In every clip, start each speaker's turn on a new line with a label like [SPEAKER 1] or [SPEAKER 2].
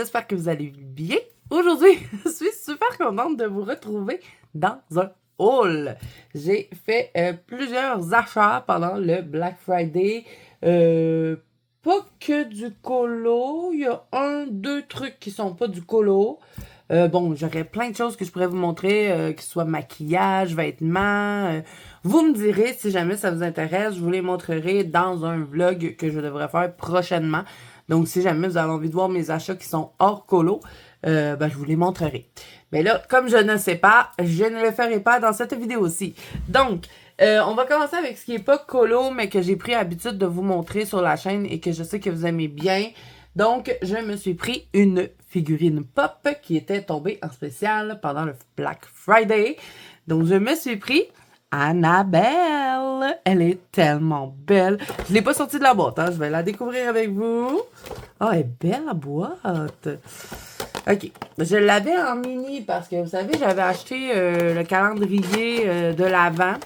[SPEAKER 1] j'espère que vous allez bien. Aujourd'hui, je suis super contente de vous retrouver dans un haul. J'ai fait plusieurs achats pendant le Black Friday. Pas que du colo, il y a deux trucs qui sont pas du colo. Bon, j'aurais plein de choses que je pourrais vous montrer, que ce soit maquillage, vêtements. Vous me direz si jamais ça vous intéresse, je vous les montrerai dans un vlog que je devrais faire prochainement. Donc, si jamais vous avez envie de voir mes achats qui sont hors colo, je vous les montrerai. Mais là, comme je ne sais pas, je ne le ferai pas dans cette vidéo-ci. Donc, on va commencer avec ce qui est pas colo, mais que j'ai pris l'habitude de vous montrer sur la chaîne et que je sais que vous aimez bien. Donc, je me suis pris une figurine pop qui était tombée en spécial pendant le Black Friday. Donc, je me suis pris Annabelle. Elle est tellement belle. Je l'ai pas sortie de la boîte, hein. Je vais la découvrir avec vous. Oh, elle est belle la boîte. OK. Je l'avais en mini parce que, vous savez, j'avais acheté le calendrier de l'Avent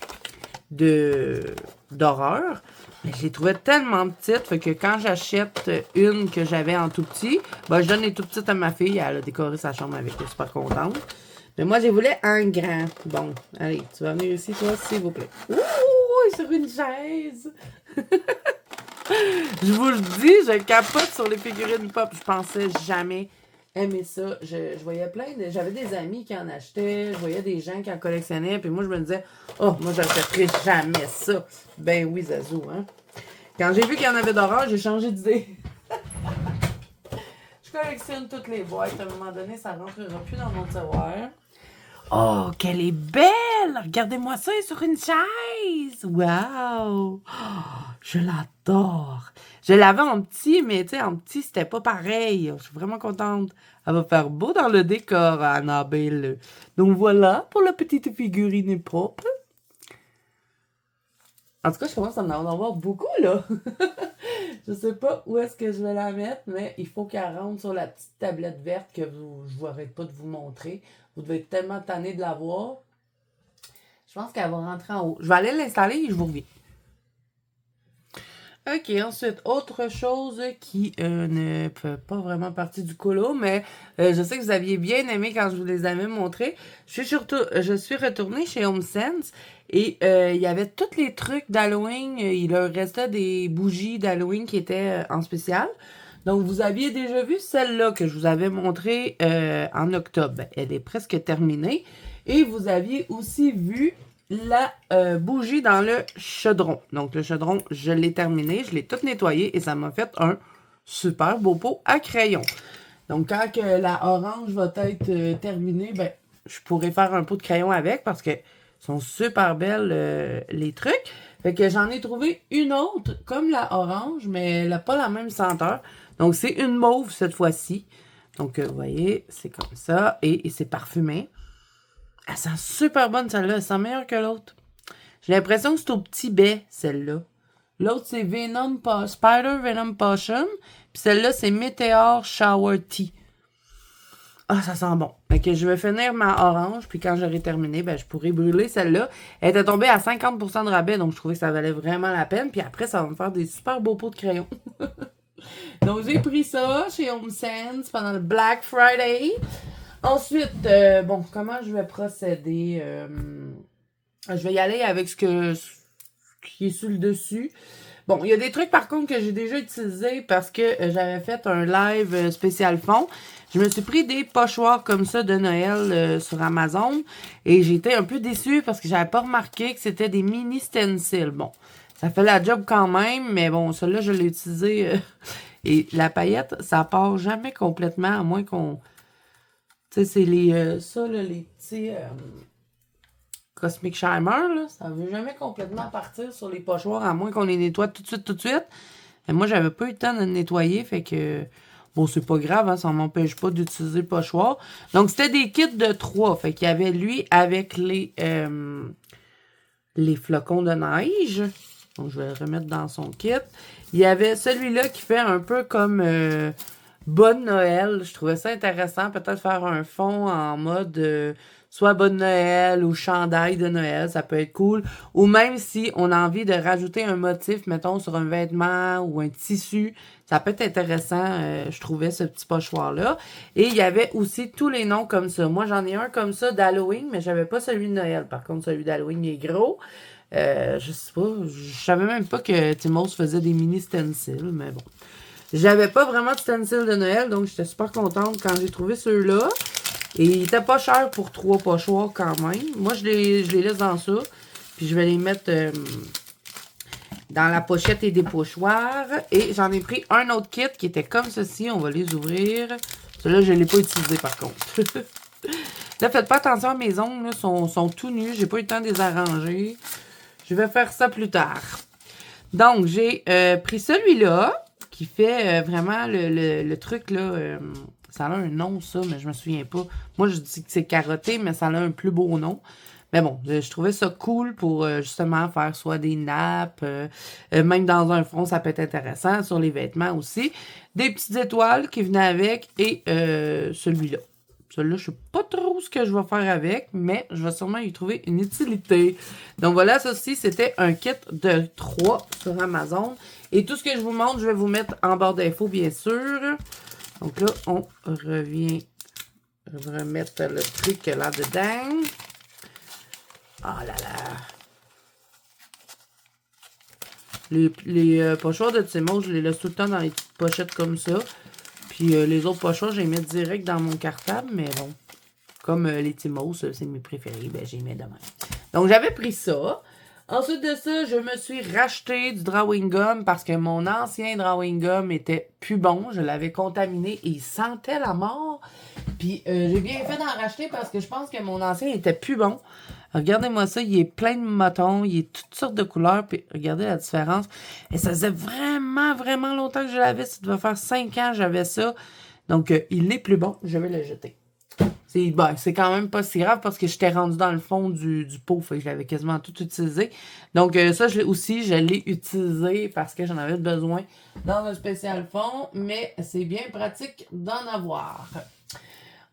[SPEAKER 1] d'horreur. Mais je les trouvais tellement petites, fait que quand j'achète une que j'avais en tout petit, je donne les tout petites à ma fille. Elle a décoré sa chambre avec, elle est super contente. Mais moi, j'ai voulu un grand. Bon, allez, tu vas venir ici, toi, s'il vous plaît. Ouh, sur une chaise! Je vous le dis, je capote sur les figurines pop. Je pensais jamais aimer ça. Je voyais j'avais des amis qui en achetaient, je voyais des gens qui en collectionnaient, puis moi, je me disais, oh, moi, j'achèterais jamais ça. Ben oui, Zazou, hein. Quand j'ai vu qu'il y en avait d'horreur, j'ai changé d'idée. Je collectionne toutes les boîtes. À un moment donné, ça rentrera plus dans mon tiroir. Oh, qu'elle est belle! Regardez-moi ça, elle est sur une chaise! Wow! Oh, je l'adore! Je l'avais en petit, mais tu sais, en petit, c'était pas pareil. Je suis vraiment contente. Elle va faire beau dans le décor, Annabelle. Donc voilà pour la petite figurine propre. En tout cas, je commence à en avoir beaucoup, là. Je sais pas où est-ce que je vais la mettre, mais il faut qu'elle rentre sur la petite tablette verte que je n'arrête pas de vous montrer. Vous devez être tellement tanné de la voir. Je pense qu'elle va rentrer en haut. Je vais aller l'installer et je vous reviens. OK, ensuite, autre chose qui ne fait pas vraiment partie du colo, mais je sais que vous aviez bien aimé quand je vous les avais montrés. Je suis retournée chez HomeSense et il y avait tous les trucs d'Halloween. Il leur restait des bougies d'Halloween qui étaient en spécial. Donc, vous aviez déjà vu celle-là que je vous avais montrée en octobre. Elle est presque terminée. Et vous aviez aussi vu la bougie dans le chaudron. Donc, le chaudron, je l'ai terminé. Je l'ai tout nettoyé et ça m'a fait un super beau pot à crayon. Donc, quand que la orange va être terminée, je pourrai faire un pot de crayon avec parce que sont super belles les trucs. Fait que j'en ai trouvé une autre comme la orange, mais elle n'a pas la même senteur. Donc, c'est une mauve cette fois-ci. Donc, vous voyez, c'est comme ça. Et c'est parfumé. Elle sent super bonne, celle-là. Elle sent meilleure que l'autre. J'ai l'impression que c'est au petit baie, celle-là. L'autre, c'est Spider Venom Potion. Puis celle-là, c'est Meteor Shower Tea. Ah, ça sent bon. Fait que je vais finir ma orange. Puis quand j'aurai terminé, je pourrai brûler celle-là. Elle était tombée à 50% de rabais. Donc, je trouvais que ça valait vraiment la peine. Puis après, ça va me faire des super beaux pots de crayon. Donc, j'ai pris ça chez HomeSense pendant le Black Friday. Ensuite, comment je vais procéder? Je vais y aller avec ce qui est sur le dessus. Bon, il y a des trucs par contre que j'ai déjà utilisés parce que j'avais fait un live spécial fond. Je me suis pris des pochoirs comme ça de Noël sur Amazon et j'ai été un peu déçue parce que j'avais pas remarqué que c'était des mini stencils. Bon, ça fait la job quand même, mais bon, celui-là, je l'ai utilisé et la paillette, ça part jamais complètement à moins qu'on... Tu sais, c'est les petits Cosmic Shimmer, là. Ça ne veut jamais complètement partir sur les pochoirs, à moins qu'on les nettoie tout de suite. Et moi, j'avais pas eu le temps de le nettoyer, fait que... Bon, c'est pas grave, hein, ça ne m'empêche pas d'utiliser le pochoir. Donc, c'était des kits de 3. Fait qu'il y avait lui avec les flocons de neige. Donc, je vais le remettre dans son kit. Il y avait celui-là qui fait un peu comme... Bonne Noël. Je trouvais ça intéressant, peut-être faire un fond en mode soit Bonne Noël ou chandail de Noël, ça peut être cool. Ou même si on a envie de rajouter un motif, mettons sur un vêtement ou un tissu, ça peut être intéressant, je trouvais ce petit pochoir-là. Et il y avait aussi tous les noms comme ça. Moi, j'en ai un comme ça d'Halloween, mais j'avais pas celui de Noël. Par contre, celui d'Halloween, il est gros. Je sais pas, je savais même pas que Timos faisait des mini stencils, mais bon. J'avais pas vraiment de stencil de Noël, donc j'étais super contente quand j'ai trouvé ceux-là. Et ils étaient pas chers pour 3 pochoirs quand même. Moi, je les laisse dans ça. Puis je vais les mettre dans la pochette et des pochoirs. Et j'en ai pris un autre kit qui était comme ceci. On va les ouvrir. Celui-là, je ne l'ai pas utilisé par contre. Là, faites pas attention, mes ongles là, sont tout nus. J'ai pas eu le temps de les arranger. Je vais faire ça plus tard. Donc, j'ai pris celui-là qui fait vraiment le truc, là. Ça a un nom, ça, mais je me souviens pas. Moi, je dis que c'est carotté, mais ça a un plus beau nom. Mais bon, je trouvais ça cool pour justement faire soit des nappes, même dans un front, ça peut être intéressant, sur les vêtements aussi. Des petites étoiles qui venaient avec et celui-là. Celui-là, je sais pas trop ce que je vais faire avec, mais je vais sûrement y trouver une utilité. Donc voilà, ça aussi, c'était un kit de 3 sur Amazon. Et tout ce que je vous montre, je vais vous mettre en barre d'infos, bien sûr. Donc là, on revient remettre le truc là-dedans. Oh là là! Les pochoirs de Timos, je les laisse tout le temps dans les petites pochettes comme ça. Puis les autres pochoirs, je les mets direct dans mon cartable, mais bon. Comme les Timos, c'est mes préférés, ben j'ai mis de même. Donc j'avais pris ça. Ensuite de ça, je me suis racheté du drawing gum parce que mon ancien drawing gum était plus bon. Je l'avais contaminé et il sentait la mort. Puis j'ai bien fait d'en racheter parce que je pense que mon ancien était plus bon. Regardez-moi ça, il est plein de motons, il est toutes sortes de couleurs, puis regardez la différence. Et ça faisait vraiment, vraiment longtemps que je l'avais. Ça devait faire 5 ans que j'avais ça. Donc, il n'est plus bon, je vais le jeter. C'est quand même pas si grave parce que j'étais rendu dans le fond du pot. Fait que je l'avais quasiment tout utilisé. Donc, ça, je l'ai utilisé parce que j'en avais besoin dans un spécial fond. Mais c'est bien pratique d'en avoir.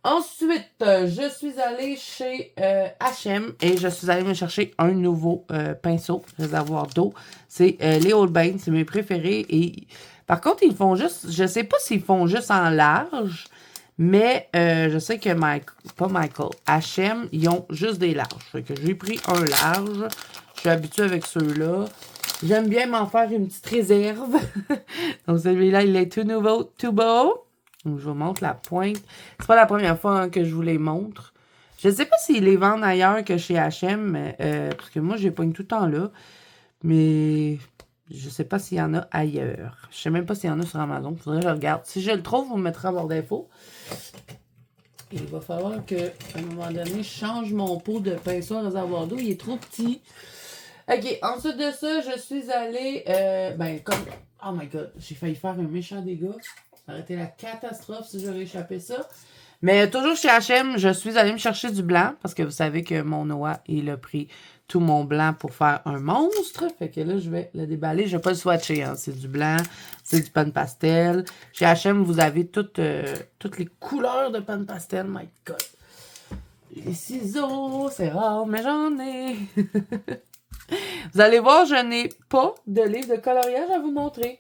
[SPEAKER 1] Ensuite, je suis allée chez H&M et je suis allée me chercher un nouveau pinceau réservoir d'eau. C'est les Old Bay, c'est mes préférés. Et par contre, ils font juste, je sais pas s'ils font juste en large, mais je sais que H&M, ils ont juste des larges. Fait que j'ai pris un large. Je suis habituée avec ceux-là. J'aime bien m'en faire une petite réserve. Donc celui-là, il est tout nouveau, tout beau. Donc, je vous montre la pointe. C'est pas la première fois que je vous les montre. Je ne sais pas s'ils les vendent ailleurs que chez H&M, parce que moi, je les pogne tout le temps là. Mais je sais pas s'il y en a ailleurs. Je sais même pas s'il y en a sur Amazon. Faudrait que je regarde. Si je le trouve, vous me mettrez en barre d'infos. Et il va falloir que, à un moment donné, je change mon pot de pinceau à réservoir d'eau. Il est trop petit. OK. Ensuite de ça, je suis allée... Oh my God. J'ai failli faire un méchant dégât. Ça aurait été la catastrophe si j'aurais échappé ça. Mais toujours chez H&M, je suis allée me chercher du blanc parce que vous savez que mon Noah, il a pris tout mon blanc pour faire un monstre. Fait que là, je vais le déballer. Je vais pas le swatcher. Hein. C'est du blanc, c'est du pan pastel. Chez H&M, vous avez toutes les couleurs de pan pastel. My God. Les ciseaux, c'est rare, mais j'en ai. Vous allez voir, je n'ai pas de livre de coloriage à vous montrer.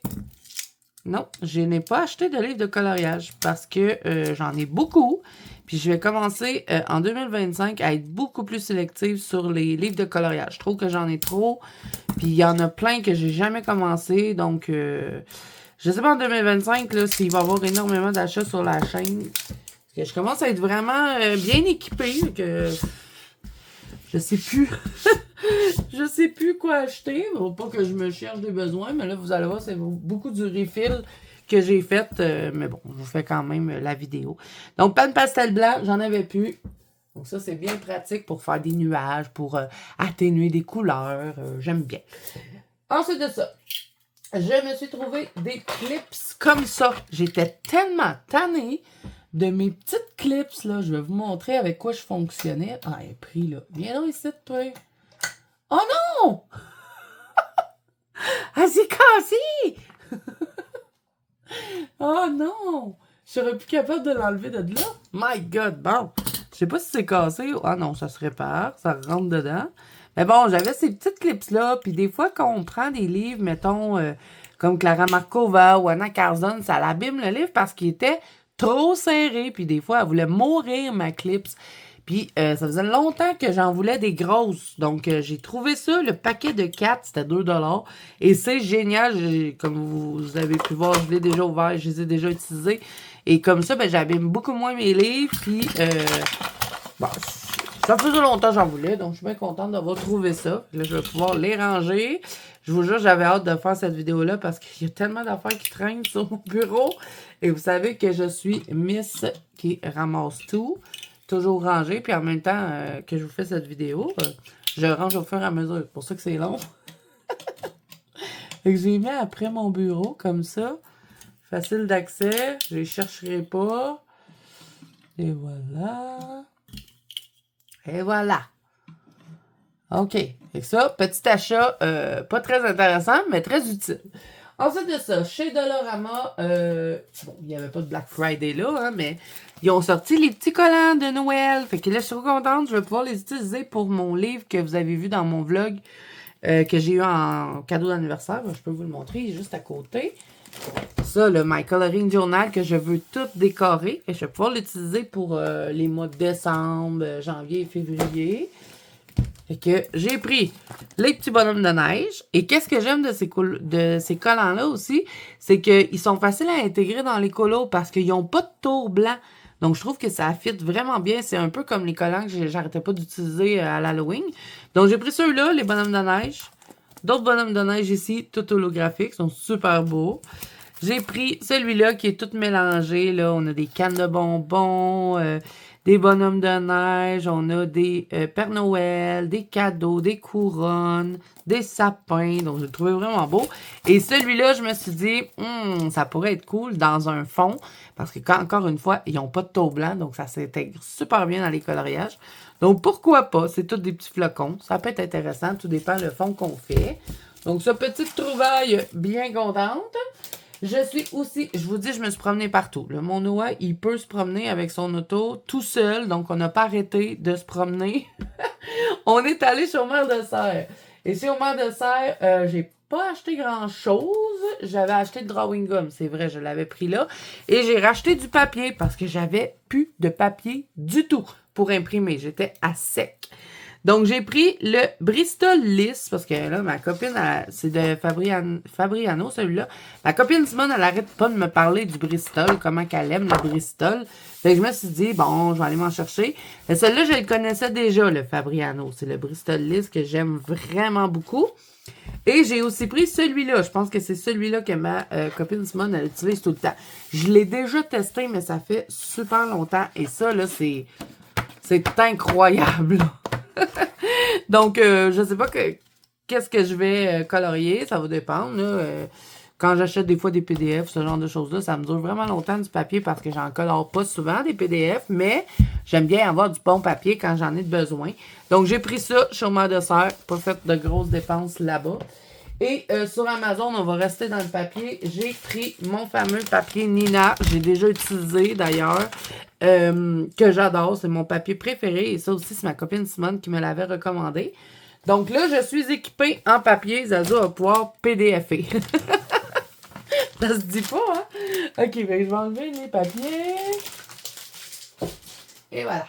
[SPEAKER 1] Non, je n'ai pas acheté de livre de coloriage parce que j'en ai beaucoup. Puis je vais commencer en 2025 à être beaucoup plus sélective sur les livres de coloriage. Je trouve que j'en ai trop. Puis il y en a plein que j'ai jamais commencé. Donc, je sais pas en 2025 là, s'il va y avoir énormément d'achats sur la chaîne. Parce que je commence à être vraiment bien équipée. Que je sais plus. Je sais plus quoi acheter. Pas que je me cherche des besoins, mais là, vous allez voir, c'est beaucoup du refill que j'ai fait. Mais bon, je vous fais quand même la vidéo. Donc, pan pastel blanc, j'en avais plus. Donc ça, c'est bien pratique pour faire des nuages, pour atténuer des couleurs. J'aime bien. Ensuite de ça, je me suis trouvé des clips comme ça. J'étais tellement tannée de mes petites clips, là. Je vais vous montrer avec quoi je fonctionnais. Ah, elle est pris, là. Viens donc ici, toi. Oh non! Ah, c'est cassé! Oh non! Je serais plus capable de l'enlever de là. My God, bon. Je sais pas si c'est cassé. Ah non, ça se répare. Ça rentre dedans. Mais bon, j'avais ces petites clips-là. Puis des fois, quand on prend des livres, mettons, comme Clara Markova ou Anna Carzon, ça l'abîme le livre parce qu'il était trop serré. Puis des fois, elle voulait mourir, ma clips. Puis ça faisait longtemps que j'en voulais des grosses. Donc, j'ai trouvé ça. Le paquet de 4, c'était 2$. Et c'est génial. Comme vous avez pu voir, je l'ai déjà ouvert. Je les ai déjà utilisés. Et comme ça, ben, j'abîme beaucoup moins mes livres. Puis, bon, ça faisait longtemps que j'en voulais. Donc, je suis bien contente d'avoir trouvé ça. Là, je vais pouvoir les ranger. Je vous jure, j'avais hâte de faire cette vidéo-là parce qu'il y a tellement d'affaires qui traînent sur mon bureau. Et vous savez que je suis Miss qui ramasse tout. Toujours rangé, puis en même temps que je vous fais cette vidéo, je range au fur et à mesure. C'est pour ça que c'est long. Fait que j'ai mis après mon bureau, comme ça. Facile d'accès. Je les chercherai pas. Et voilà. Et voilà. OK. Et ça, petit achat, pas très intéressant, mais très utile. Ensuite de ça, chez Dollarama, bon, il n'y avait pas de Black Friday là, hein, mais ils ont sorti les petits collants de Noël. Fait que là, je suis trop contente. Je vais pouvoir les utiliser pour mon livre que vous avez vu dans mon vlog que j'ai eu en cadeau d'anniversaire. Je peux vous le montrer, il est juste à côté. Ça, le My Coloring Journal que je veux tout décorer. Et je vais pouvoir l'utiliser pour les mois de décembre, janvier et février. Fait que j'ai pris les petits bonhommes de neige. Et qu'est-ce que j'aime de ces collants-là aussi, c'est qu'ils sont faciles à intégrer dans les colos parce qu'ils n'ont pas de tour blanc. Donc, je trouve que ça fit vraiment bien. C'est un peu comme les collants que j'arrêtais pas d'utiliser à l'Halloween. Donc, j'ai pris ceux-là, les bonhommes de neige. D'autres bonhommes de neige ici, tout holographiques, sont super beaux. J'ai pris celui-là qui est tout mélangé. Là, on a des cannes de bonbons, des bonhommes de neige, on a des Père Noël, des cadeaux, des couronnes, des sapins. Donc, je le trouvais vraiment beau. Et celui-là, je me suis dit, ça pourrait être cool dans un fond. Parce que, encore une fois, ils n'ont pas de taux blanc. Donc, ça s'intègre super bien dans les coloriages. Donc, pourquoi pas? C'est tous des petits flocons. Ça peut être intéressant. Tout dépend le fond qu'on fait. Donc, ce petite trouvaille bien contente. Je suis aussi, je vous dis, je me suis promenée partout. Là, mon Noah, il peut se promener avec son auto tout seul, donc on n'a pas arrêté de se promener. On est allé sur Mer de Serre. Et sur Mer de Serre, j'ai pas acheté grand-chose. J'avais acheté de drawing gum, c'est vrai, je l'avais pris là. Et j'ai racheté du papier parce que j'avais plus de papier du tout pour imprimer. J'étais à sec. Donc, j'ai pris le Bristol Lisse, parce que là, ma copine, c'est de Fabriano, celui-là. Ma copine Simone, elle arrête pas de me parler du Bristol, comment qu'elle aime le Bristol. Fait que je me suis dit, bon, je vais aller m'en chercher. Mais celui-là, je le connaissais déjà, le Fabriano. C'est le Bristol Lisse que j'aime vraiment beaucoup. Et j'ai aussi pris celui-là. Je pense que c'est celui-là que ma copine Simone, elle utilise tout le temps. Je l'ai déjà testé, mais ça fait super longtemps. Et ça, là, c'est incroyable. Donc, je sais pas qu'est-ce que je vais colorier. Ça va dépendre. Là. Quand j'achète des fois des PDF, ce genre de choses-là, ça me dure vraiment longtemps du papier parce que j'en colore pas souvent des PDF, mais j'aime bien avoir du bon papier quand j'en ai besoin. Donc, j'ai pris ça chez Mer de Serre. Pas fait de grosses dépenses là-bas. Et sur Amazon, on va rester dans le papier. J'ai pris mon fameux papier Nina. J'ai déjà utilisé d'ailleurs. Que j'adore. C'est mon papier préféré. Et ça aussi, c'est ma copine Simone qui me l'avait recommandé. Donc là, je suis équipée en papier. Zazu va pouvoir PDFer. Ça se dit pas, hein? OK, ben, je vais enlever les papiers. Et voilà.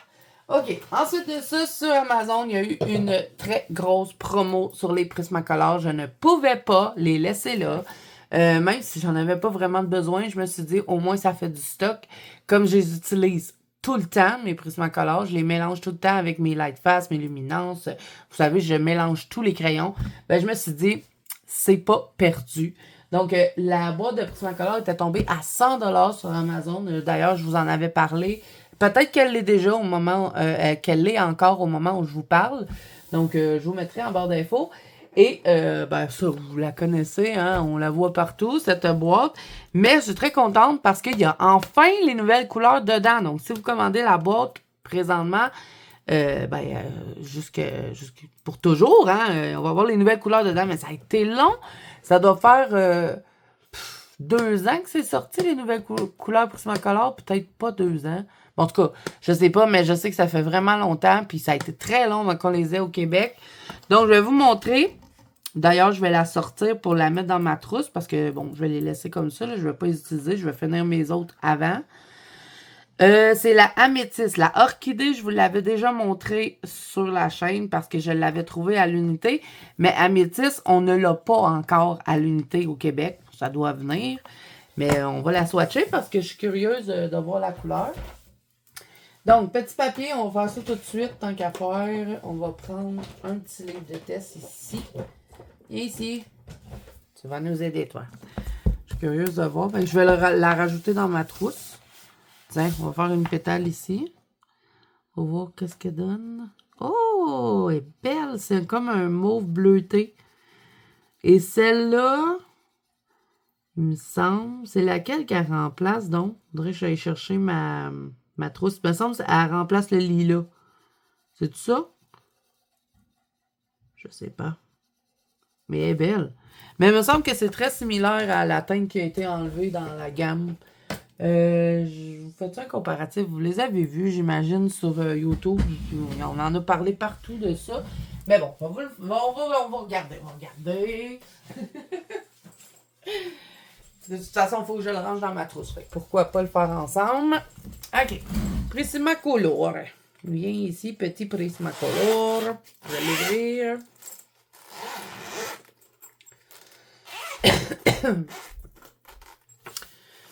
[SPEAKER 1] OK. Ensuite de ça, sur Amazon, il y a eu une très grosse promo sur les Prismacolor. Je ne pouvais pas les laisser là. Même si j'en avais pas vraiment besoin, je me suis dit, au moins, ça fait du stock. Comme je les utilise tout le temps, mes Prismacolor, je les mélange tout le temps avec mes Lightfast, mes Luminance. Vous savez, je mélange tous les crayons. Ben, je me suis dit, c'est pas perdu. Donc, la boîte de Prismacolor était tombée à 100$ sur Amazon. D'ailleurs, je vous en avais parlé. Peut-être qu'elle l'est déjà au moment, qu'elle l'est encore au moment où je vous parle. Donc, je vous mettrai en barre d'infos. Et, ben, ça, vous la connaissez, hein, on la voit partout, cette boîte. Mais je suis très contente parce qu'il y a enfin les nouvelles couleurs dedans. Donc, si vous commandez la boîte présentement, jusque pour toujours, hein, on va avoir les nouvelles couleurs dedans. Mais ça a été long. Ça doit faire 2 ans que c'est sorti, les nouvelles couleurs Prismacolor. Peut-être pas 2 ans. Bon, en tout cas, je sais pas, mais je sais que ça fait vraiment longtemps. Puis ça a été très long qu'on les ait au Québec. Donc, je vais vous montrer. D'ailleurs, je vais la sortir pour la mettre dans ma trousse. Parce que, bon, je vais les laisser comme ça. Là, je vais pas les utiliser. Je vais finir mes autres avant. C'est la améthyste. La orchidée, je vous l'avais déjà montré sur la chaîne parce que je l'avais trouvée à l'unité. Mais améthyste, on ne l'a pas encore à l'unité au Québec. Ça doit venir. Mais on va la swatcher parce que je suis curieuse de voir la couleur. Donc, petit papier, on va faire ça tout de suite tant qu'à faire. On va prendre un petit livre de test ici. Et ici. Tu vas nous aider, toi. Je suis curieuse de voir. Fait que je vais la rajouter dans ma trousse. Tiens, on va faire une pétale ici. On va voir qu'est-ce qu'elle donne. Oh, elle est belle. C'est comme un mauve bleuté. Et celle-là, il me semble, c'est laquelle qu'elle remplace, donc? Je voudrais que j'aille chercher ma trousse. Il me semble qu'elle remplace le lilas. C'est tout ça? Je sais pas. Mais elle est belle. Mais il me semble que c'est très similaire à la teinte qui a été enlevée dans la gamme. Je vous fais un comparatif. Vous les avez vus, j'imagine, sur YouTube. On en a parlé partout de ça. Mais bon, on va regarder. On va regarder. De toute façon, il faut que je le range dans ma trousse. Fait. Pourquoi pas le faire ensemble? OK. Prismacolor. Viens ici, petit Prismacolor. Je vais l'ouvrir.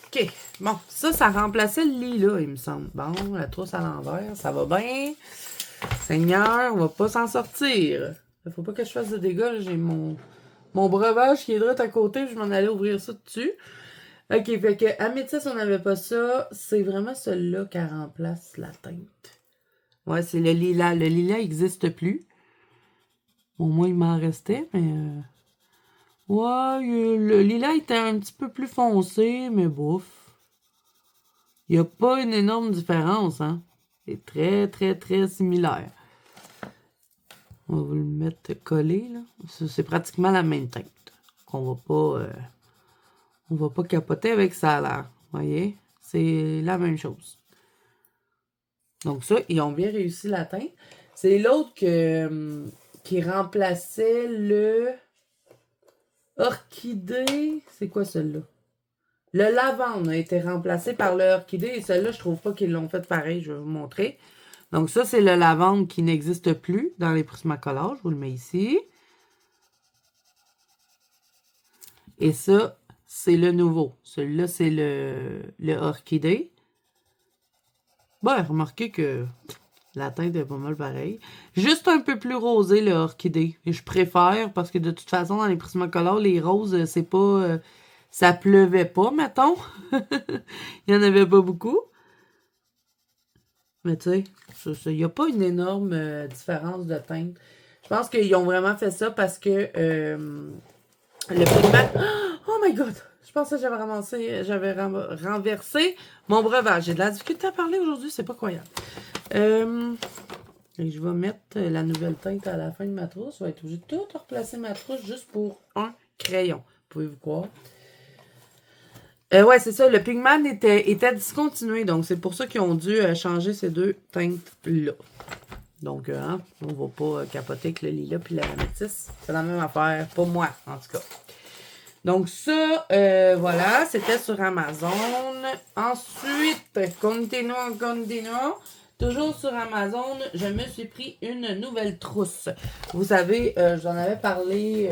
[SPEAKER 1] OK. Bon, ça remplaçait le lilas, il me semble. Bon, la trousse à l'envers, ça va bien. Seigneur, on va pas s'en sortir. Faut pas que je fasse de dégâts. J'ai mon breuvage qui est droit à côté. Je m'en allais ouvrir ça dessus. OK, fait que améthyste, on n'avait pas ça. C'est vraiment celui-là qui remplace la teinte. Ouais, c'est le lilas. Le lilas n'existe plus. Au moins, il m'en restait, mais... Ouais, le lilas était un petit peu plus foncé, mais bouf. Il n'y a pas une énorme différence, hein. C'est très, très, très similaire. On va vous le mettre collé, là. C'est pratiquement la même teinte. On va pas capoter avec ça, là. Vous voyez? C'est la même chose. Donc ça, ils ont bien réussi la teinte. C'est l'autre qui remplaçait le... Orchidée, c'est quoi celle-là? Le lavande a été remplacé par le orchidée et celle-là, je trouve pas qu'ils l'ont fait pareil, je vais vous montrer. Donc ça, c'est le lavande qui n'existe plus dans les Prismacolor, je vous le mets ici. Et ça, c'est le nouveau. Celui-là, c'est le orchidée. Bon, remarquez que la teinte est pas mal pareille. Juste un peu plus rosé, le orchidée. Et je préfère parce que de toute façon, dans les Prismacolor, les roses, c'est pas... ça pleuvait pas, mettons. Il y en avait pas beaucoup. Mais tu sais, il n'y a pas une énorme différence de teinte. Je pense qu'ils ont vraiment fait ça parce que le pigment... Oh my God! Je pensais que j'avais renversé mon breuvage. J'ai de la difficulté à parler aujourd'hui, c'est pas croyable. Et je vais mettre la nouvelle teinte à la fin de ma trousse. Je vais être obligée de tout replacer ma trousse juste pour un crayon. Pouvez-vous croire? Ouais, c'est ça. Le pigment était discontinué. Donc, c'est pour ça qu'ils ont dû changer ces deux teintes-là. Donc, hein, on va pas capoter avec le lilas puis la métisse. C'est la même affaire. Pour moi, en tout cas. Donc, ça, voilà. C'était sur Amazon. Ensuite, continuons. Toujours sur Amazon, je me suis pris une nouvelle trousse. Vous savez, j'en avais parlé,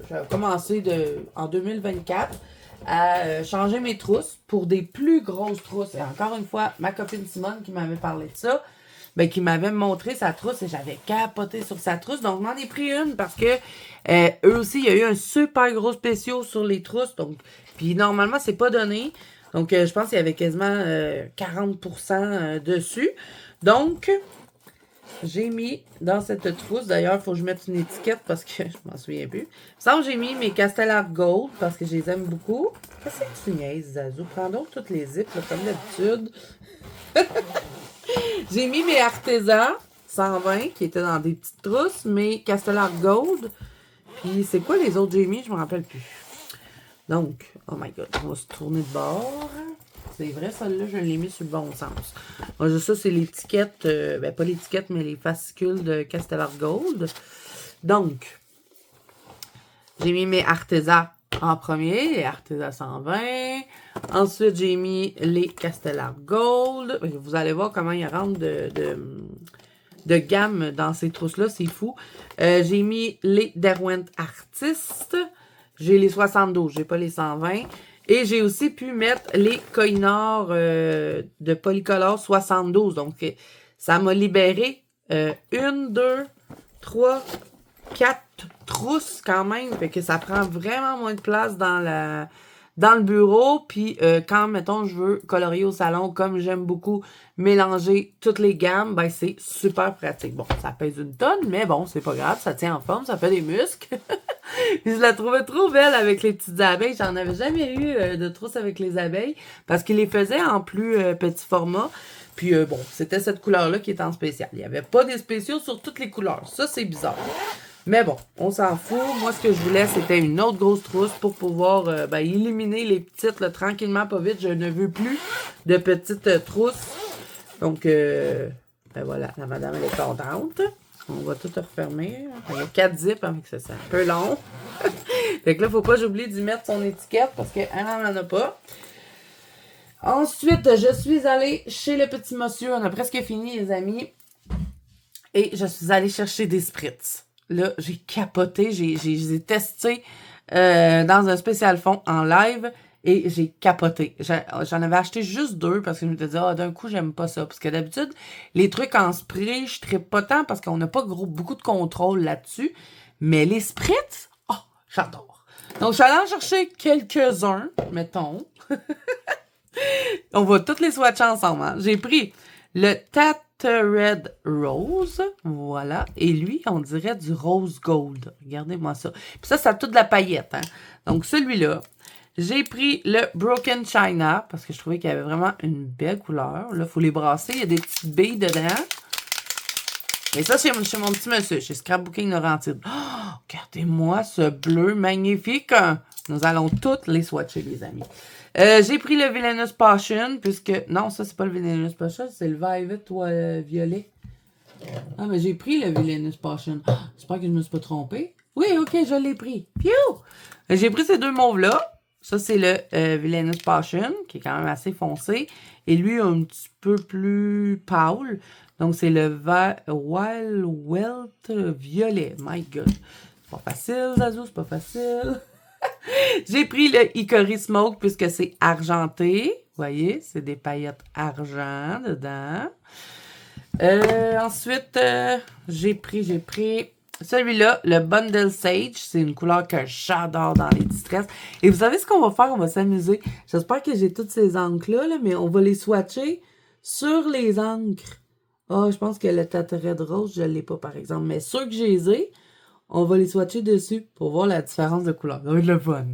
[SPEAKER 1] j'avais commencé en 2024 à changer mes trousses pour des plus grosses trousses. Et encore une fois, ma copine Simone qui m'avait parlé de ça, ben, qui m'avait montré sa trousse et j'avais capoté sur sa trousse. Donc, je m'en ai pris une parce que eux aussi, il y a eu un super gros spécial sur les trousses. Donc, puis normalement, c'est pas donné. Donc, je pense qu'il y avait quasiment 40% dessus. Donc, j'ai mis dans cette trousse, d'ailleurs, il faut que je mette une étiquette parce que je m'en souviens plus. Il me semble que j'ai mis mes Castellar Gold parce que je les aime beaucoup. Qu'est-ce que tu niaises, Zazou? Prends donc toutes les zips, là, comme d'habitude. J'ai mis mes Artesans 120 qui étaient dans des petites trousses, mes Castellar Gold. Puis, c'est quoi les autres que j'ai mis? Je me rappelle plus. Donc, oh my god, on va se tourner de bord. C'est vrai, celle-là, je l'ai mis sur le bon sens. Moi, ça, c'est l'étiquette, ben pas l'étiquette, mais les fascicules de Castellar Gold. Donc, j'ai mis mes Arteza en premier, les Arteza 120. Ensuite, j'ai mis les Castellar Gold. Vous allez voir comment il rentre de gamme dans ces trousses-là, c'est fou. J'ai mis les Derwent Artist. J'ai les 72, j'ai pas les 120. Et j'ai aussi pu mettre les Koh-i-Noor de Polycolor 72. Donc, ça m'a libéré 1, 2, 3, 4 trousses quand même. Fait que ça prend vraiment moins de place dans le bureau. Puis quand, mettons, je veux colorier au salon, comme j'aime beaucoup mélanger toutes les gammes, ben c'est super pratique. Bon, ça pèse une tonne, mais bon, c'est pas grave, ça tient en forme, ça fait des muscles. Puis je la trouvais trop belle avec les petites abeilles. J'en avais jamais eu de trousse avec les abeilles parce qu'ils les faisaient en plus petit format. Puis bon, c'était cette couleur-là qui était en spécial. Il n'y avait pas des spéciaux sur toutes les couleurs. Ça, c'est bizarre. Mais bon, on s'en fout. Moi, ce que je voulais, c'était une autre grosse trousse pour pouvoir éliminer les petites, là, tranquillement, pas vite. Je ne veux plus de petites trousses. Donc, ben voilà, la madame, elle est contente. On va tout refermer. Il y a 4 zips, hein, que c'est un peu long. Fait que là, faut pas que j'oublie d'y mettre son étiquette parce qu'elle n'en a pas. Ensuite, je suis allée chez le petit monsieur. On a presque fini, les amis. Et je suis allée chercher des spritz. Là, j'ai capoté. J'ai testé dans un spécial fond en live. Et j'ai capoté. J'en avais acheté juste 2 parce que je me disais, d'un coup, j'aime pas ça. Parce que d'habitude, les trucs en spray, je trippe pas tant parce qu'on n'a pas beaucoup de contrôle là-dessus. Mais les spritz, oh, j'adore. Donc, je suis allée en chercher quelques-uns, mettons. On va toutes les swatcher ensemble. Hein. J'ai pris le Tat Red Rose. Voilà. Et lui, on dirait du rose gold. Regardez-moi ça. Puis ça a toute de la paillette. Hein. Donc, celui-là. J'ai pris le Broken China parce que je trouvais qu'il y avait vraiment une belle couleur. Là, il faut les brasser. Il y a des petites billes dedans. Et ça, c'est chez mon petit monsieur, chez Scrapbooking Laurentide. Oh, regardez-moi ce bleu magnifique. Nous allons toutes les swatcher, les amis. J'ai pris le Villainous Passion, puisque... Non, ça, c'est pas le Villainous Passion, c'est le Violet violet. Ah, mais j'ai pris le Villainous Passion. Oh, j'espère que je ne me suis pas trompée. Oui, OK, je l'ai pris. Phew! J'ai pris ces deux mauves-là. Ça, c'est le Villainous Passion, qui est quand même assez foncé. Et lui, un petit peu plus pâle. Donc, c'est le Wild Welt violet. My God. C'est pas facile, Zazu, c'est pas facile. J'ai pris le Hickory Smoke, puisque c'est argenté. Vous voyez, c'est des paillettes argent dedans. Ensuite, j'ai pris celui-là, le Bundle Sage. C'est une couleur que j'adore dans les distress. Et vous savez ce qu'on va faire? On va s'amuser. J'espère que j'ai toutes ces encres-là, mais on va les swatcher sur les encres. Ah, je pense que le Tat Red Rose, je ne l'ai pas, par exemple. Mais ceux que j'ai, on va les swatcher dessus pour voir la différence de couleur. Ça va être le fun.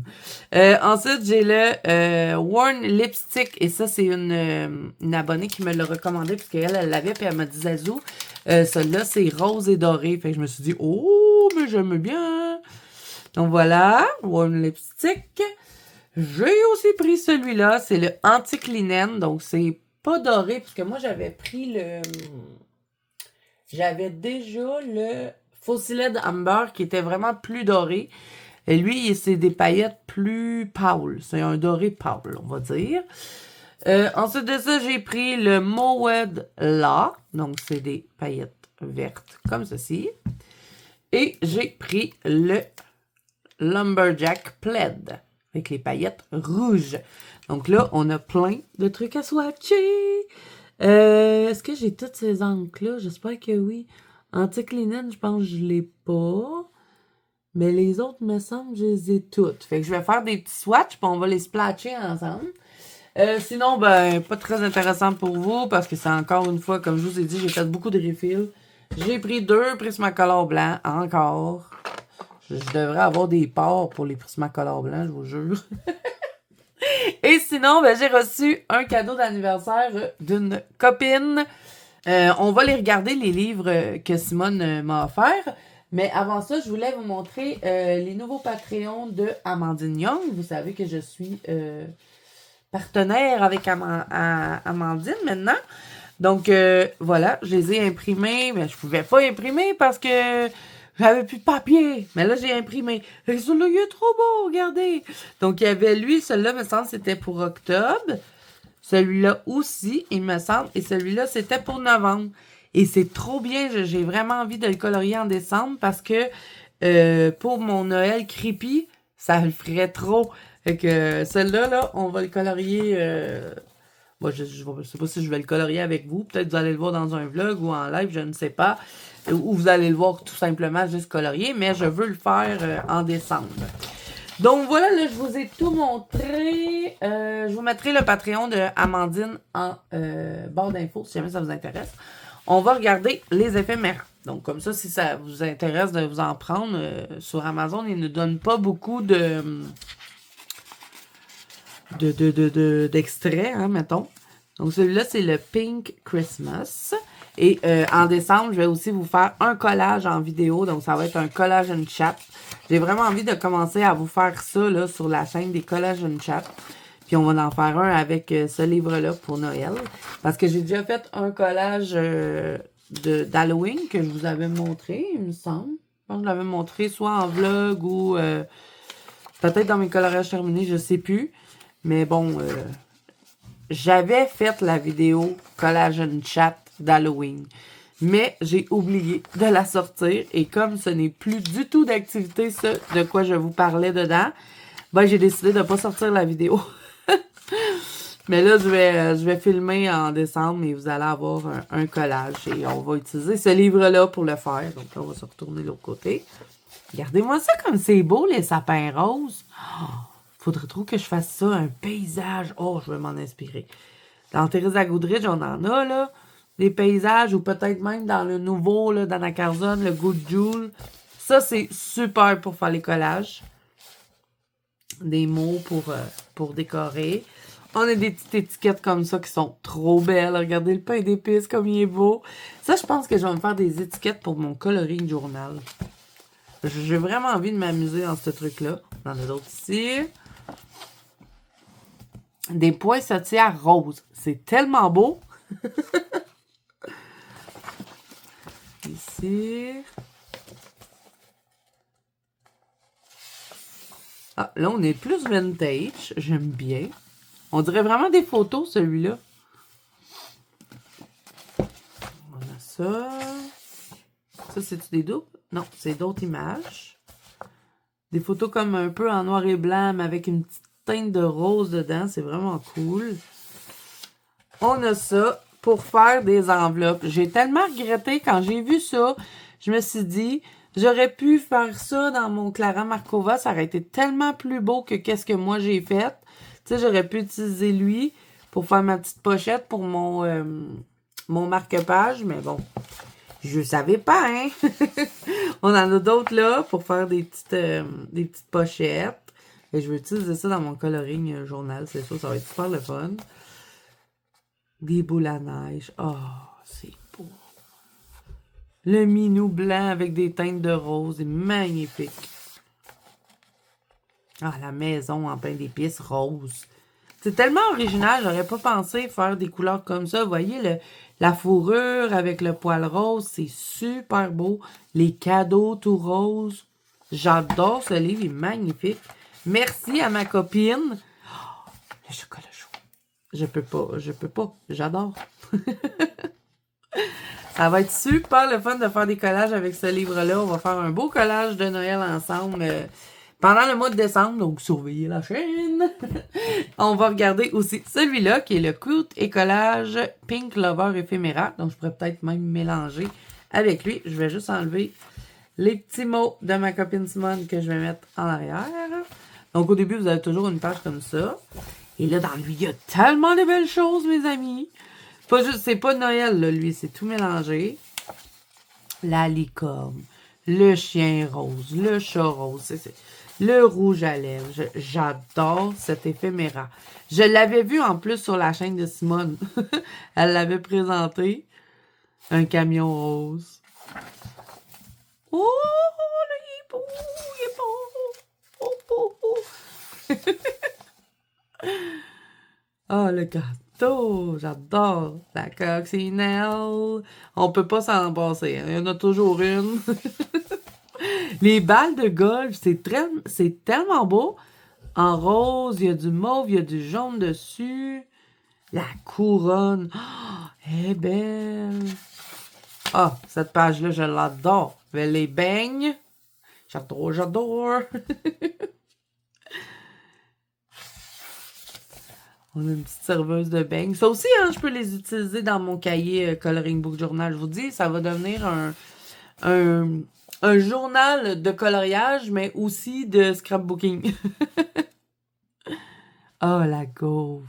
[SPEAKER 1] Ensuite, j'ai le Worn Lipstick. Et ça, c'est une abonnée qui me l'a recommandé puisqu'elle, elle l'avait. Puis elle m'a dit, Zazou, celui-là, c'est rose et doré. Fait que je me suis dit, oh, mais j'aime bien. Donc voilà, Worn Lipstick. J'ai aussi pris celui-là. C'est le Antique Linen. Donc, c'est pas doré. Puisque moi, j'avais déjà le Fossiled Amber qui était vraiment plus doré. Et lui, c'est des paillettes plus pâles. C'est un doré pâle, on va dire. Ensuite de ça, j'ai pris le Mowed Law. Donc, c'est des paillettes vertes comme ceci. Et j'ai pris le Lumberjack Plaid avec les paillettes rouges. Donc là, on a plein de trucs à swatcher. Est-ce que j'ai toutes ces encres-là? J'espère que oui. Antique Linen, je pense que je l'ai pas. Mais les autres, me semble, je les ai toutes. Fait que je vais faire des petits swatchs, puis on va les splatcher ensemble. Sinon, ben, pas très intéressant pour vous, parce que c'est encore une fois, comme je vous ai dit, j'ai fait beaucoup de refills. J'ai pris 2 Prismacolor blancs, encore. Je devrais avoir des ports pour les Prismacolor blancs, je vous jure. Et sinon, ben, j'ai reçu un cadeau d'anniversaire d'une copine. On va les regarder, les livres que Simone m'a offerts. Mais avant ça, je voulais vous montrer les nouveaux Patreons de Amandine Young. Vous savez que je suis partenaire avec Amandine maintenant. Donc, voilà, je les ai imprimés, mais je pouvais pas imprimer parce que j'avais plus de papier. Mais là, j'ai imprimé. Et celui-là, il est trop beau, regardez. Donc, il y avait lui, celui-là, me semble, c'était pour octobre. Celui-là aussi, il me semble. Et celui-là, c'était pour novembre. Et c'est trop bien. J'ai vraiment envie de le colorier en décembre parce que pour mon Noël creepy, ça le ferait trop. Fait que celui-là, là, on va le colorier... Moi, je sais pas si je vais le colorier avec vous. Peut-être que vous allez le voir dans un vlog ou en live, je ne sais pas. Ou vous allez le voir tout simplement juste colorier. Mais je veux le faire en décembre. Donc voilà, là, je vous ai tout montré. Je vous mettrai le Patreon de Amandine en barre d'infos si jamais ça vous intéresse. On va regarder les éphémères. Donc comme ça, si ça vous intéresse de vous en prendre sur Amazon, ils ne donnent pas beaucoup d'extraits, hein, mettons. Donc celui-là, c'est le Pink Christmas. Et en décembre, je vais aussi vous faire un collage en vidéo. Donc ça va être un collage and chat. J'ai vraiment envie de commencer à vous faire ça là, sur la chaîne des collages and chat. Puis on va en faire un avec ce livre-là pour Noël. Parce que j'ai déjà fait un collage d'Halloween que je vous avais montré, il me semble. Je pense que je l'avais montré soit en vlog ou peut-être dans mes coloriages terminés, je sais plus. Mais bon, j'avais fait la vidéo collage and chat d'Halloween. Mais j'ai oublié de la sortir. Et comme ce n'est plus du tout d'activité, ça, de quoi je vous parlais dedans, ben j'ai décidé de ne pas sortir la vidéo. Mais là, je vais filmer en décembre et vous allez avoir un collage. Et on va utiliser ce livre-là pour le faire. Donc là, on va se retourner de l'autre côté. Regardez-moi ça comme c'est beau, les sapins roses. Oh, faudrait trop que je fasse ça, un paysage. Oh, je vais m'en inspirer. Dans Teresa Goodrich, on en a, là. Des paysages ou peut-être même dans le nouveau, là, d'Anna Carzone, le Good Jewel. Ça, c'est super pour faire les collages. Des mots pour décorer. On a des petites étiquettes comme ça qui sont trop belles. Regardez le pain d'épices comme il est beau. Ça, je pense que je vais me faire des étiquettes pour mon coloring journal. J'ai vraiment envie de m'amuser dans ce truc-là. On en a d'autres ici. Des poinsettières roses. C'est tellement beau. Ici. Ah, là, on est plus vintage. J'aime bien. On dirait vraiment des photos, celui-là. On a ça. Ça, c'est-tu des doubles? Non, c'est d'autres images. Des photos comme un peu en noir et blanc, mais avec une petite teinte de rose dedans. C'est vraiment cool. On a ça pour faire des enveloppes. J'ai tellement regretté quand j'ai vu ça. Je me suis dit, j'aurais pu faire ça dans mon Clara Markova. Ça aurait été tellement plus beau que qu'est-ce que moi j'ai fait. Tu sais, j'aurais pu utiliser lui pour faire ma petite pochette pour mon marque-page. Mais bon, je savais pas, hein. On en a d'autres là pour faire des petites pochettes. Et je vais utiliser ça dans mon coloring journal. C'est sûr, ça va être super le fun. Des boules à neige. Oh, c'est beau. Le minou blanc avec des teintes de rose. C'est magnifique. Ah, la maison en pain d'épices rose. C'est tellement original. J'aurais pas pensé faire des couleurs comme ça. Vous voyez, la fourrure avec le poil rose. C'est super beau. Les cadeaux tout rose. J'adore ce livre. Il est magnifique. Merci à ma copine. Oh, le chocolat chaud. Je peux pas. J'adore. Ça va être super le fun de faire des collages avec ce livre-là. On va faire un beau collage de Noël ensemble pendant le mois de décembre. Donc, surveillez la chaîne. On va regarder aussi celui-là qui est le Cute et collage Pink Lover Ephemera. Donc, je pourrais peut-être même mélanger avec lui. Je vais juste enlever les petits mots de ma copine Simone que je vais mettre en arrière. Donc, au début, vous avez toujours une page comme ça. Et là, dans lui, il y a tellement de belles choses, mes amis. C'est pas Noël, là, lui. C'est tout mélangé. La licorne, le chien rose, le chat rose, le rouge à lèvres. J'adore cet éphéméra. Je l'avais vu en plus sur la chaîne de Simone. Elle l'avait présenté. Un camion rose. Oh, le hibou, il est beau. Oh, oh, oh. Oh, le gâteau, j'adore. La coccinelle. On peut pas s'en passer, hein. Il y en a toujours une. Les balles de golf, c'est tellement beau. En rose, il y a du mauve, il y a du jaune dessus. La couronne. Oh, elle est belle. Ah, cette page-là, je l'adore. Les beignes. J'adore, j'adore. On a une petite serveuse de beignes. Ça aussi, hein, je peux les utiliser dans mon cahier Coloring Book Journal. Je vous dis, ça va devenir un journal de coloriage, mais aussi de scrapbooking. Oh, la gaufre.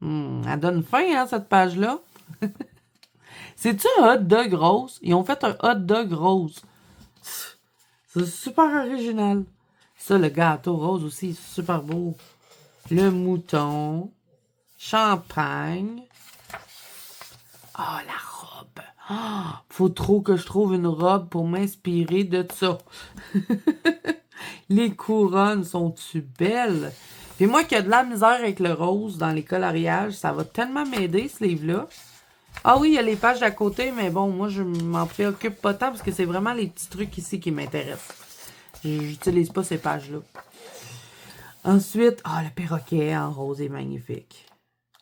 [SPEAKER 1] Elle donne faim, hein, cette page-là. C'est-tu un hot dog rose? Ils ont fait un hot dog rose. C'est super original. Ça, le gâteau rose aussi, c'est super beau. Le mouton. Champagne. Ah, la robe. Ah, faut trop que je trouve une robe pour m'inspirer de ça. Les couronnes sont-tu belles? Puis moi qui ai de la misère avec le rose dans les coloriages, ça va tellement m'aider, ce livre-là. Ah oui, il y a les pages d'à côté, mais bon, moi, je m'en préoccupe pas tant parce que c'est vraiment les petits trucs ici qui m'intéressent. J'utilise pas ces pages-là. Ensuite, le perroquet en rose est magnifique.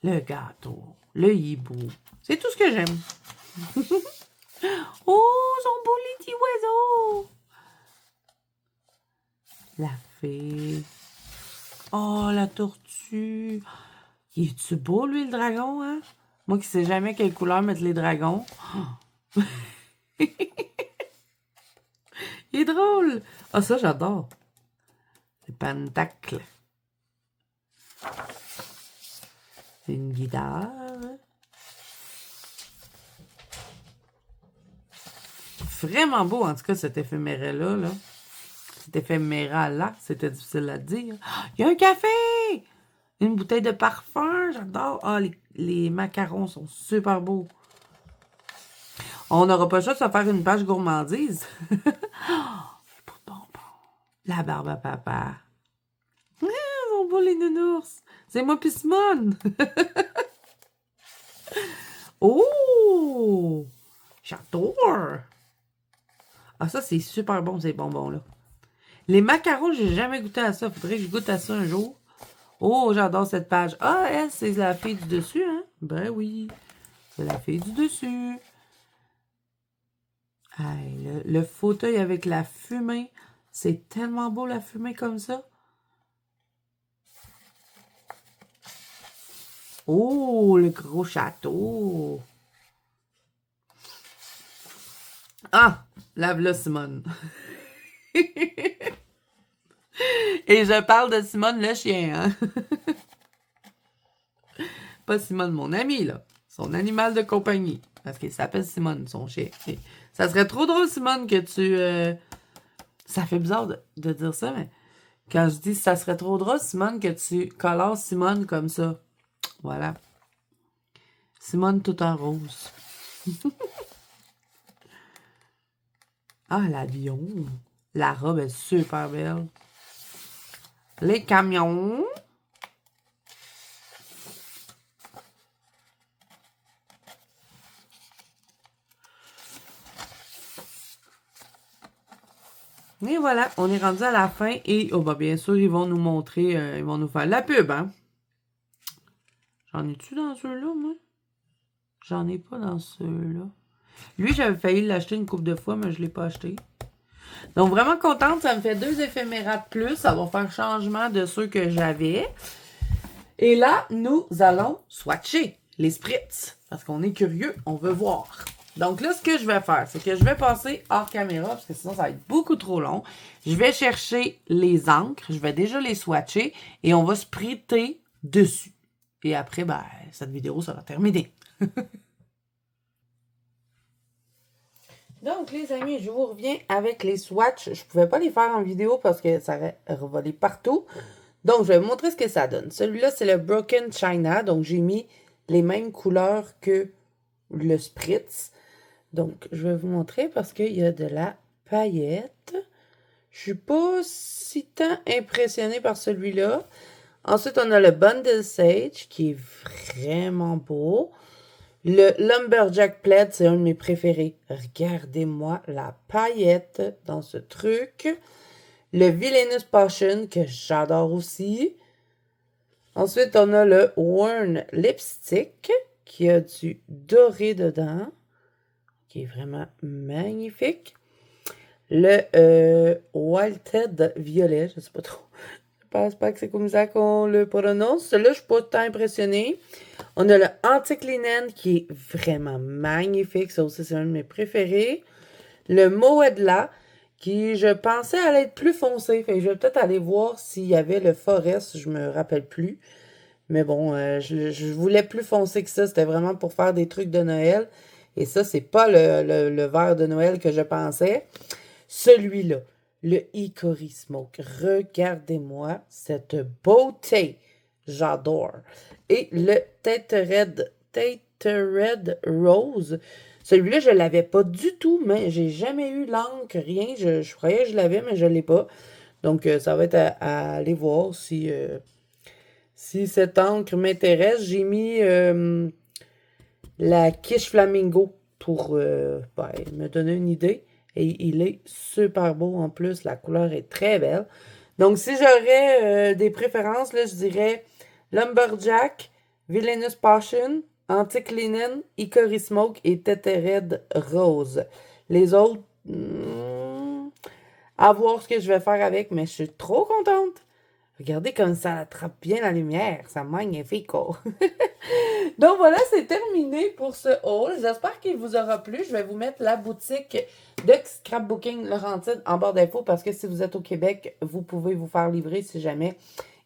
[SPEAKER 1] Le gâteau, le hibou. C'est tout ce que j'aime. Oh, son beau les petits oiseaux! La fée. Oh, la tortue. Il est-tu beau, lui, le dragon, hein? Moi qui sais jamais quelle couleur mettre les dragons. Oh. Il est drôle. Ah, ça, j'adore. Les pentacles. C'est une guitare. Vraiment beau, en tout cas, cet éphéméral-là. Là. Cet éphéméral-là, c'était difficile à dire. Il y a un café! Une bouteille de parfum, j'adore. Ah, les macarons sont super beaux. On n'aura pas le choix de se faire une page gourmandise. La barbe à papa. Ah, ils sont beaux les nounours. C'est moi pis Simone. Oh! J'adore! Ah, ça, c'est super bon, ces bonbons-là. Les macarons, j'ai jamais goûté à ça. Faudrait que je goûte à ça un jour. Oh, j'adore cette page. Ah, elle, c'est la fille du dessus, hein? Ben oui. C'est la fille du dessus. Aïe, le fauteuil avec la fumée. C'est tellement beau, la fumée, comme ça. Oh, le gros château. Ah, lave-la, Simone. Et je parle de Simone le chien, hein? Pas Simone, mon ami, là. Son animal de compagnie. Parce qu'il s'appelle Simone, son chien. Et ça serait trop drôle, Simone, que tu... Ça fait bizarre de dire ça, mais... Quand je dis ça serait trop drôle, Simone, que tu colores Simone comme ça. Voilà. Simone tout en rose. Ah, l'avion. La robe est super belle. Les camions. Et voilà, on est rendu à la fin et, oh bah bien sûr, ils vont nous montrer, ils vont nous faire la pub, hein. J'en ai-tu dans ceux-là, moi? J'en ai pas dans ceux-là. Lui, j'avais failli l'acheter une couple de fois, mais je l'ai pas acheté. Donc, vraiment contente. Ça me fait 2 éphéméras de plus. Ça va faire changement de ceux que j'avais. Et là, nous allons swatcher les spritz. Parce qu'on est curieux, on veut voir. Donc là, ce que je vais faire, c'est que je vais passer hors caméra, parce que sinon, ça va être beaucoup trop long. Je vais chercher les encres. Je vais déjà les swatcher. Et on va spritter dessus. Et après, ben, cette vidéo sera terminée. Donc, les amis, je vous reviens avec les swatchs. Je ne pouvais pas les faire en vidéo parce que ça aurait revolé partout. Donc, je vais vous montrer ce que ça donne. Celui-là, c'est le Broken China. Donc, j'ai mis les mêmes couleurs que le Spritz. Donc, je vais vous montrer parce qu'il y a de la paillettes. Je suis pas si tant impressionnée par celui-là. Ensuite, on a le Bundle Sage, qui est vraiment beau. Le Lumberjack Plaid, c'est un de mes préférés. Regardez-moi la paillette dans ce truc. Le Villainous Potion, que j'adore aussi. Ensuite, on a le Worn Lipstick, qui a du doré dedans, qui est vraiment magnifique. Le Wilted Violet, je ne sais pas trop. Je pense pas que c'est comme ça qu'on le prononce. Celui-là, je ne suis pas tant impressionnée. On a le Antique Linen, qui est vraiment magnifique. Ça aussi, c'est un de mes préférés. Le Moedla, qui, je pensais, allait être plus foncé. Fait que je vais peut-être aller voir s'il y avait le Forest, je me rappelle plus. Mais bon, je voulais plus foncé que ça. C'était vraiment pour faire des trucs de Noël. Et ça, c'est pas le verre de Noël que je pensais. Celui-là, le Hickory Smoke. Regardez-moi cette beauté. J'adore. Et le Tatered Rose. Celui-là, je ne l'avais pas du tout, mais j'ai jamais eu l'encre, rien. Je croyais que je l'avais, mais je ne l'ai pas. Donc, ça va être à aller voir si cette encre m'intéresse. J'ai mis la Quiche Flamingo pour me donner une idée. Et il est super beau en plus. La couleur est très belle. Donc, si j'aurais des préférences, là, je dirais Lumberjack, Villainous Potion, Antique Linen, Hickory Smoke et Tethered Rose. Les autres, à voir ce que je vais faire avec, mais je suis trop contente. Regardez comme ça attrape bien la lumière. C'est magnifique. Donc voilà, c'est terminé pour ce haul. J'espère qu'il vous aura plu. Je vais vous mettre la boutique de Scrapbooking Laurentide en barre d'infos parce que si vous êtes au Québec, vous pouvez vous faire livrer si jamais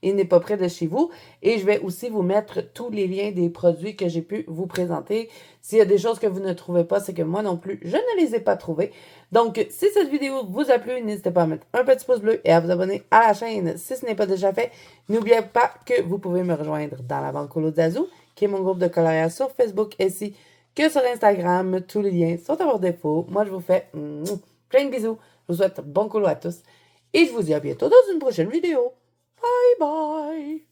[SPEAKER 1] il n'est pas près de chez vous. Et je vais aussi vous mettre tous les liens des produits que j'ai pu vous présenter. S'il y a des choses que vous ne trouvez pas, c'est que moi non plus, je ne les ai pas trouvées. Donc, si cette vidéo vous a plu, n'hésitez pas à mettre un petit pouce bleu et à vous abonner à la chaîne si ce n'est pas déjà fait. N'oubliez pas que vous pouvez me rejoindre dans la Banque Colo d'Azou, qui est mon groupe de coloriage sur Facebook ainsi que sur Instagram. Tous les liens sont à votre défaut. Moi, je vous fais plein de bisous. Je vous souhaite bon colo à tous. Et je vous dis à bientôt dans une prochaine vidéo. Bye bye!